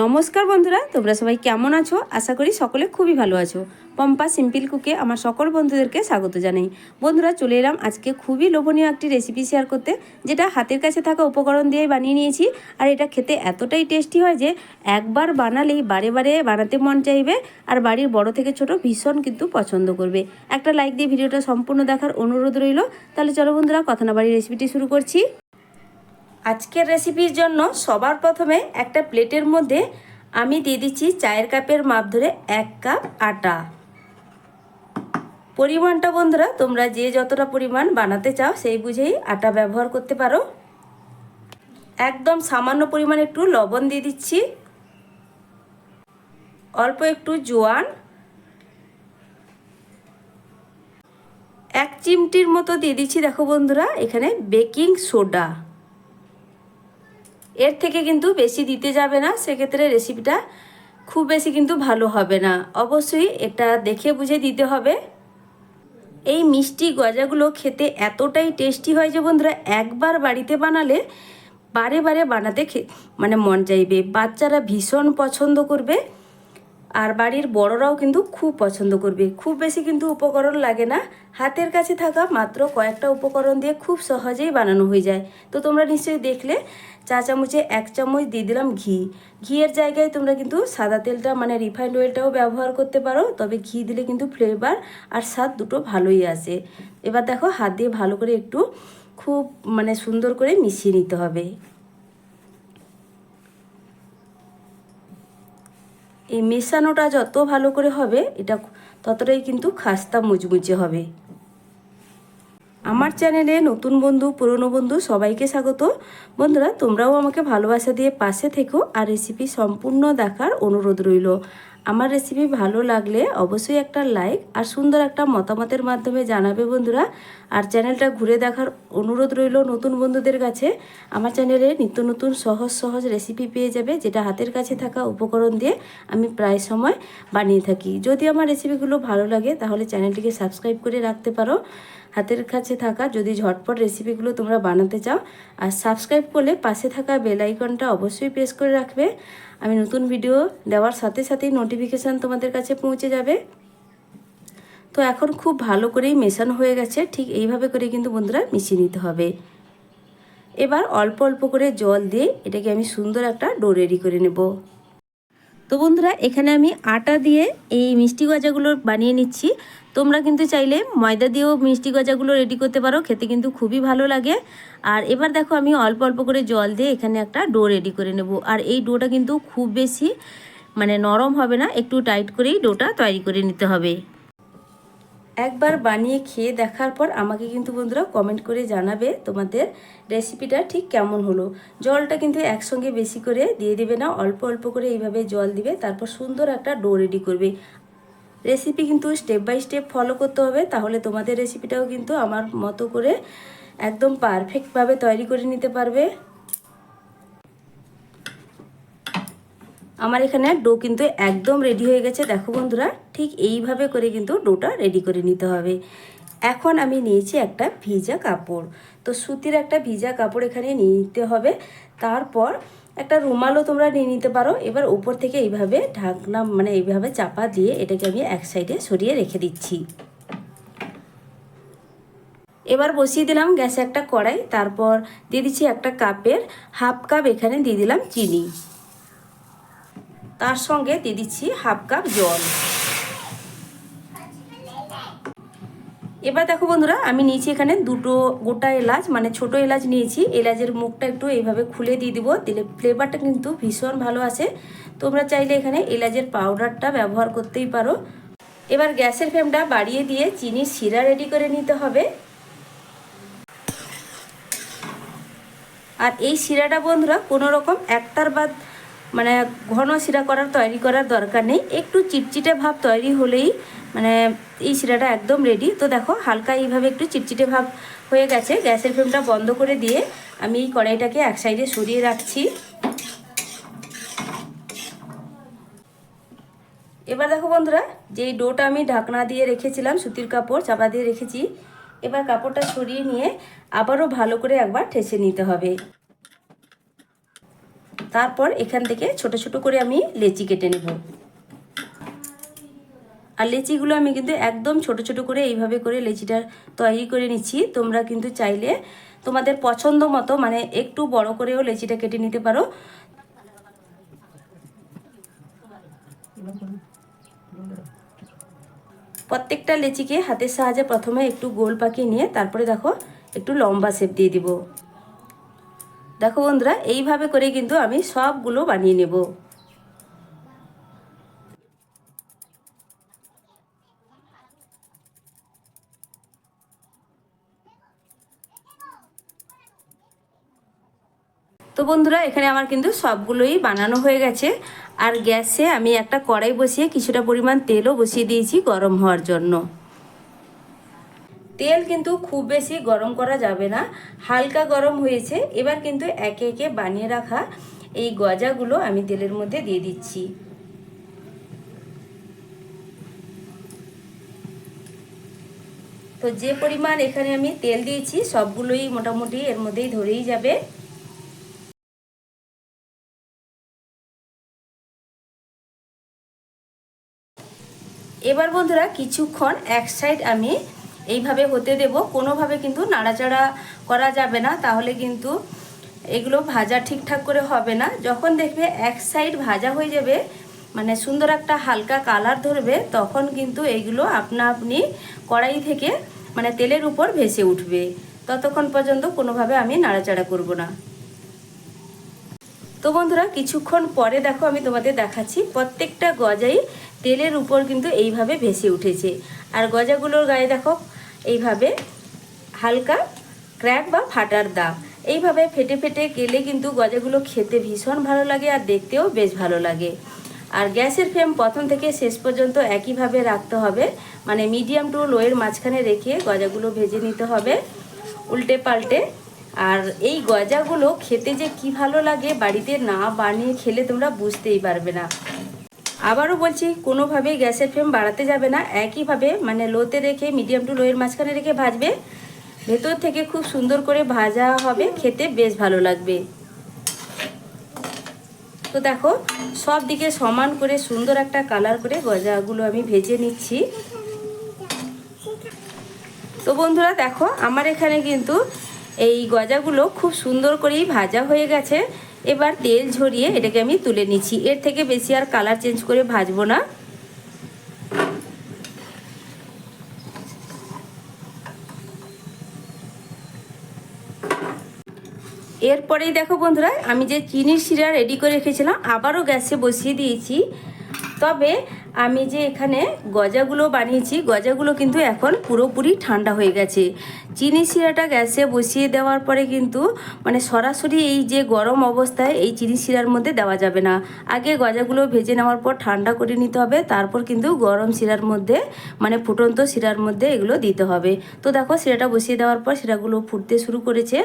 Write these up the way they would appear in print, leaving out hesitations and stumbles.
নমস্কার বন্ধুরা, তোমরা সবাই কেমন আছো? আশা করি সকলে খুবই ভালো আছো। পম্পা সিম্পল কুকে আমার সকল বন্ধুদেরকে স্বাগত জানাই। বন্ধুরা, চলে এলাম আজকে খুবই লোভনীয় একটি রেসিপি শেয়ার করতে, যেটা হাতের কাছে থাকা উপকরণ দিয়ে বানিয়ে নিয়েছি। আর এটা খেতে এতটাই টেস্টি হয় যে একবার বানালেই বারে বারে বানাতে মন চাইবে। আর বাড়ির বড় থেকে ছোট ভীষণ কিন্তু পছন্দ করবে। একটা লাইক দিয়ে ভিডিওটা সম্পূর্ণ দেখার অনুরোধ রইল। তাহলে চলো বন্ধুরা, কথা না বাড়িয়ে রেসিপিটি শুরু করছি। আজকের রেসিপির জন্য সবার প্রথমে একটা প্লেটের মধ্যে আমি দিয়ে দিচ্ছি চায়ের কাপের মাপ ধরে 1 কাপ আটা। পরিমাণটা বন্ধুরা তোমরা যে যতটা পরিমাণ বানাতে চাও সেই বুঝেই আটা ব্যবহার করতে পারো। একদম সামান্য পরিমাণ একটু লবণ দিয়ে দিচ্ছি, অল্প একটু জোয়ান, 1 চিমটির মতো দিয়ে দিচ্ছি দেখো বন্ধুরা এখানে বেকিং সোডা। এর থেকে কিন্তু বেশি দিতে যাবে না, সেক্ষেত্রে রেসিপিটা খুব বেশি কিন্তু ভালো হবে না। অবশ্যই এটা দেখে বুঝে দিতে হবে। এই মিষ্টি গজাগুলো খেতে এতটাই টেস্টি হয় যে বন্ধুরা একবার বাড়িতে বানালে বারে বারে বানাতে মন চাইবে। বাচ্চারা ভীষণ পছন্দ করবে, আর বাড়ির বড়রাও কিন্তু খুব পছন্দ করবে। খুব বেশি কিন্তু উপকরণ লাগে না, হাতের কাছে থাকা মাত্র কয়েকটা উপকরণ দিয়ে খুব সহজেই বানানো হয়ে যায়। তো তোমরা নিশ্চয়ই দেখলে চা চামচে 1 চামচ দিয়ে দিলাম ঘি। ঘিয়ের জায়গায় তোমরা কিন্তু সাদা তেলটা রিফাইন্ড অয়েলটাও ব্যবহার করতে পারো, তবে ঘি দিলে কিন্তু ফ্লেভার আর স্বাদ দুটো ভালোই আসে। এবার দেখো হাত দিয়ে ভালো করে একটু খুব সুন্দর করে মিশিয়ে নিতে হবে। এই মেশানোটা যত ভালো করে হবে এটা ততটাই কিন্তু খাস্তা মুচমুচে হবে। আমার চ্যানেলে নতুন বন্ধু পুরনো বন্ধু সবাইকে স্বাগত। বন্ধুরা, তোমরাও আমাকে ভালোবাসা দিয়ে পাশে থেকো আর রেসিপি সম্পূর্ণ দেখার অনুরোধ রইল। আমার রেসিপি ভালো লাগলে অবশ্যই একটা লাইক আর সুন্দর একটা মতামতের মাধ্যমে জানাবে বন্ধুরা। আর চ্যানেলটা ঘুরে দেখার অনুরোধ রইল নতুন বন্ধুদের কাছে। আমার চ্যানেলে নিত্য নতুন সহজ সহজ রেসিপি পেয়ে যাবে, যেটা হাতের কাছে থাকা উপকরণ দিয়ে আমি প্রায় সময় বানিয়ে থাকি। যদি আমার রেসিপিগুলো ভালো লাগে তাহলে চ্যানেলটিকে সাবস্ক্রাইব করে রাখতে পারো। হাতের কাছে থাকা যদি ঝটপট রেসিপিগুলো তোমরা বানাতে চাও, আর সাবস্ক্রাইব করলে পাশে থাকা বেল আইকনটা অবশ্যই প্রেস করে রাখবে। আমি নতুন ভিডিও দেওয়ার সাথে সাথেই নোটিফিকেশান তোমাদের কাছে পৌঁছে যাবে। তো এখন খুব ভালো করেই মেশানো হয়ে গেছে, ঠিক এইভাবে করে কিন্তু বন্ধুরা মিশিয়ে নিতে হবে। এবার অল্প অল্প করে জল দিয়ে এটাকে আমি সুন্দর একটা ডো রেডি করে নেব। তো বন্ধুরা, এখানে আমি আটা দিয়ে এই মিষ্টি গজাগুলো বানিয়ে নিচ্ছি। তোমরা কিন্তু চাইলে ময়দা দিয়েও মিষ্টি গজাগুলো রেডি করতে পারো, খেতে কিন্তু খুবই ভালো লাগে। আর এবার দেখো আমি অল্প অল্প করে জল দিয়ে এখানে একটা ডো রেডি করে নেব। আর এই ডোটা কিন্তু খুব বেশি নরম হবে না, একটু টাইট করেই ডোটা তৈরি করে নিতে হবে। একবার বানিয়ে খেয়ে দেখার পর আমাকে কিন্তু বন্ধুরা কমেন্ট করে জানাবে তোমাদের রেসিপিটা ঠিক কেমন হলো। জলটা কিন্তু একসঙ্গে বেশি করে দিয়ে দিবে না, অল্প অল্প করে এইভাবে জল দিবে, তারপর সুন্দর একটা ডো রেডি করবে। রেসিপি কিন্তু স্টেপ বাই স্টেপ ফলো করতে হবে, তাহলে তোমাদের রেসিপিটাও কিন্তু আমার মতো করে একদম পারফেক্টভাবে তৈরি করে নিতে পারবে। আমার এখানে ডো কিন্তু একদম রেডি হয়ে গেছে দেখো বন্ধুরা, ঠিক এইভাবে করে কিন্তু ডোটা রেডি করে নিতে হবে। এখন আমি নিয়েছি একটা ভিজা কাপড়, তো সুতির একটা ভিজা কাপড় এখানে নিয়ে নিতে হবে। তারপর একটা রুমালও তোমরা নিয়ে নিতে পারো। এবার উপর থেকে এইভাবে ঢাকনা এইভাবে চাপা দিয়ে এটাকে আমি এক সাইডে সরিয়ে রেখে দিচ্ছি। এবার বসিয়ে দিলাম গ্যাসে একটা কড়াই, তারপর দিয়ে দিচ্ছি একটা কাপের 1/2 কাপ এখানে দিয়ে দিলাম চিনি, তার সঙ্গে দিয়ে দিচ্ছি 1/2 কাপ জল। এবার দেখো বন্ধুরা, আমি নিয়েছি এখানে 2টো গোটা এলাচ, ছোট এলাচ নিয়েছি। এলাচের মুখটা একটু এইভাবে খুলে দিয়ে দিব, দিলে ফ্লেভারটা কিন্তু ভীষণ ভালো আসে। তোমরা চাইলে এখানে এলাচের পাউডারটা ব্যবহার করতেই পারো। এবার গ্যাসের ফ্লেমটা বাড়িয়ে দিয়ে চিনির শিরা রেডি করে নিতে হবে। আর এই শিরাটা বন্ধুরা কোনো রকম একটার বাদ ঘন শিরা তৈরি করার দরকার নেই, একটু চিটচিটে ভাব তৈরি হলেই এই শিরাটা একদম রেডি। তো দেখো হালকা এইভাবে একটু চিটচিটে ভাব হয়ে গেছে। গ্যাসের ফ্লেমটা বন্ধ করে দিয়ে আমি এই কড়াইটাকে এক সাইডে সরিয়ে রাখছি। এবার দেখো বন্ধুরা, যেই ডোটা আমি ঢাকনা দিয়ে রেখেছিলাম, সুতির কাপড় চাপা দিয়ে রেখেছি, এবার কাপড়টা সরিয়ে নিয়ে আবারও ভালো করে একবার ঠেসে নিতে হবে। তারপর এখান থেকে ছোট ছোট করে আমি লেচি কেটে নেব। আর লেচিগুলো আমি কিন্তু একদম ছোট ছোট করে এইভাবে করে লেচিটা তৈরি করে নিচ্ছি। তোমরা কিন্তু চাইলে তোমাদের পছন্দ মতো মানে একটু বড় করেও লেচিটা কেটে নিতে পারো। প্রত্যেকটা লেচিকে হাতের সাহায্যে প্রথমে একটু গোল পাকিয়ে নিয়ে তারপরে দেখো একটু লম্বা শেপ দিয়ে দিব। দেখো বন্ধুরা, এইভাবে করে কিন্তু আমি সবগুলো বানিয়ে নেব। তো বন্ধুরা, এখানে আমার কিন্তু সবগুলোই বানানো হয়ে গেছে। আর গ্যাসে আমি একটা কড়াই বসিয়ে কিছুটা পরিমাণ তেলও বসিয়ে দিয়েছি গরম হওয়ার জন্য। তেল কিন্তু খুব বেশি গরম করা যাবে না, হালকা গরম হয়েছে। এবার কিন্তু একে একে বানিয়ে রাখা এই গজাগুলো আমি তেলের মধ্যে দিয়ে দিচ্ছি। তো যে পরিমাণ এখানে আমি তেল দিয়েছি সবগুলোই মোটামুটি এর মধ্যেই ধরেই যাবে। এবার বন্ধুরা কিছুক্ষণ এক সাইড আমি এইভাবে হতে দেব, কোনোভাবে কিন্তু নাড়াচাড়া করা যাবে না, তাহলে কিন্তু এগুলো ভাজা ঠিকঠাক করে হবে না। যখন দেখবে এক সাইড ভাজা হয়ে যাবে, মানে সুন্দর একটা হালকা কালার ধরবে, তখন কিন্তু এইগুলো আপনা আপনি কড়াই থেকে মানে তেলের উপর ভেসে উঠবে। ততক্ষণ পর্যন্ত কোনোভাবে আমি নাড়াচাড়া করব না। তো বন্ধুরা, কিছুক্ষণ পরে দেখো আমি তোমাদের দেখাচ্ছি প্রত্যেকটা গজাই তেলের উপর কিন্তু এইভাবে ভেসে উঠেছে। আর গজাগুলোর গায়ে দেখো এইভাবে হালকা ক্র্যাক বা ফাটার দাগ, এইভাবে ফেটে ফেটে গেলে কিন্তু গজাগুলো খেতে ভীষণ ভালো লাগে আর দেখতেও বেশ ভালো লাগে। আর গ্যাসের ফ্লেম প্রথম থেকে শেষ পর্যন্ত একইভাবে রাখতে হবে, মানে মিডিয়াম টু লোয়ের মাঝখানে রেখে গজাগুলো ভেজে নিতে হবে উল্টে পাল্টে। আর এই গজাগুলো খেতে যে কি ভালো লাগে, বাড়িতে না বানিয়ে খেলে তোমরা বুঝতেই পারবে না। আবারও বলছি, কোনোভাবেই গ্যাসের ফ্লেম বাড়াতে যাবে না, একইভাবে মানে লোতে রেখে মিডিয়াম টু লোয়ের মাঝখানে রেখে ভাজবে। ভেতর থেকে খুব সুন্দর করে ভাজা হবে, খেতে বেশ ভালো লাগবে। তো দেখো সব দিকে সমান করে সুন্দর একটা কালার করে গজাগুলো আমি ভেজে নিচ্ছি। তো বন্ধুরা দেখো আমার এখানে কিন্তু এই গজাগুলো খুব সুন্দর করেই ভাজা হয়ে গেছে। এবার তেল ঝরিয়ে এটাকে আমি তুলে নিচ্ছি, এর থেকে বেশি আর কালার চেঞ্জ করে ভাজবো না। এরপরেই দেখো বন্ধুরা, আমি যে চিনির শিরা রেডি করে রেখেছিলাম আবারও গ্যাসে বসিয়ে দিয়েছি। তবে আমি যে এখানে গজাগুলো বানিয়েছি, গজাগুলো কিন্তু এখন পুরোপুরি ঠান্ডা হয়ে গেছে। চিনি শিরাটা গ্যাসে বসিয়ে দেওয়ার পরে কিন্তু মানে সরাসরি এই যে গরম অবস্থায় এই চিনি শিরার মধ্যে দেওয়া যাবে না। আগে গজাগুলো ভেজে নেওয়ার পর ঠান্ডা করে নিতে হবে, তারপর কিন্তু গরম শিরার মধ্যে মানে ফুটন্ত শিরার মধ্যে এগুলো দিতে হবে। তো দেখো শিরাটা বসিয়ে দেওয়ার পর শিরাগুলো ফুটতে শুরু করেছে।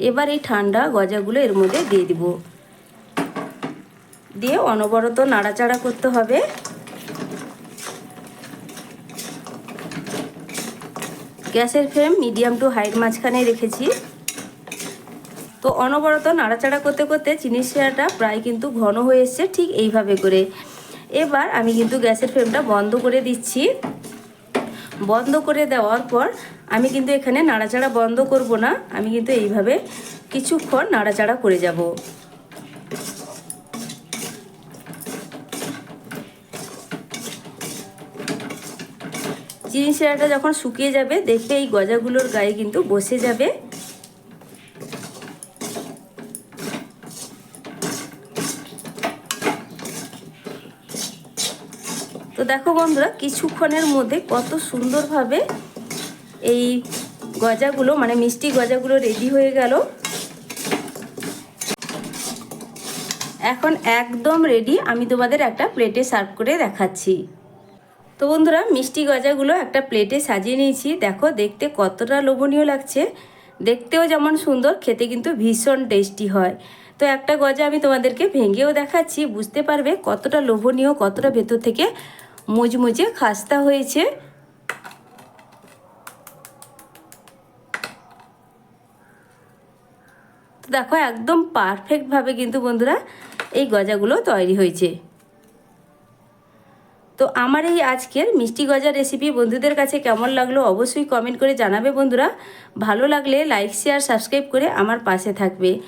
এবার এই ঠান্ডা গজাগুলো এর মধ্যে দিয়ে দিব, দিয়ে অনবরত নাড়াচাড়া করতে হবে। গ্যাসের ফ্লেম মিডিয়াম টু হাই মাঝখানে রেখেছি। তো অনবরত নাড়াচাড়া করতে করতে চিনির শিরাটা প্রায় কিন্তু ঘন হয়ে এসছে, ঠিক এইভাবে করে। এবার আমি কিন্তু গ্যাসের ফ্লেমটা বন্ধ করে দিচ্ছি। বন্ধ করে দেওয়ার পর আমি কিন্তু এখানে নাড়াচাড়া বন্ধ করব না, আমি কিন্তু এইভাবে কিছুক্ষণ নাড়াচাড়া করে যাব। চিনি শিরাটা যখন শুকিয়ে যাবে দেখবে এই গজাগুলোর গায়ে কিন্তু বসে যাবে। তো দেখো বন্ধুরা, কিছুক্ষণের মধ্যে কত সুন্দরভাবে এই গজাগুলো মানে মিষ্টি গজাগুলো রেডি হয়ে গেল। এখন একদম রেডি, আমি তোমাদের একটা প্লেটে সার্ভ করে দেখাচ্ছি। তো বন্ধুরা, মিষ্টি গজাগুলো একটা প্লেটে সাজিয়ে নিয়েছি। দেখো দেখতে কতটা লোভনীয় লাগছে, দেখতেও যেমন সুন্দর, খেতে কিন্তু ভীষণ টেস্টি হয়। তো একটা গজা আমি তোমাদেরকে ভেঙেও দেখাচ্ছি, বুঝতে পারবে কতটা লোভনীয়, কতটা ভেতর থেকে মুচমুচে খাস্তা হয়েছে। তো দেখো একদম পারফেক্টভাবে কিন্তু বন্ধুরা এই গজাগুলো তৈরি হয়েছে। তো আমার এই আজকের মিষ্টি গজা রেসিপি বন্ধুদের কাছে কেমন লাগলো অবশ্যই কমেন্ট করে জানাবে বন্ধুরা। ভালো লাগলে লাইক শেয়ার সাবস্ক্রাইব করে আমার পাশে থাকবে।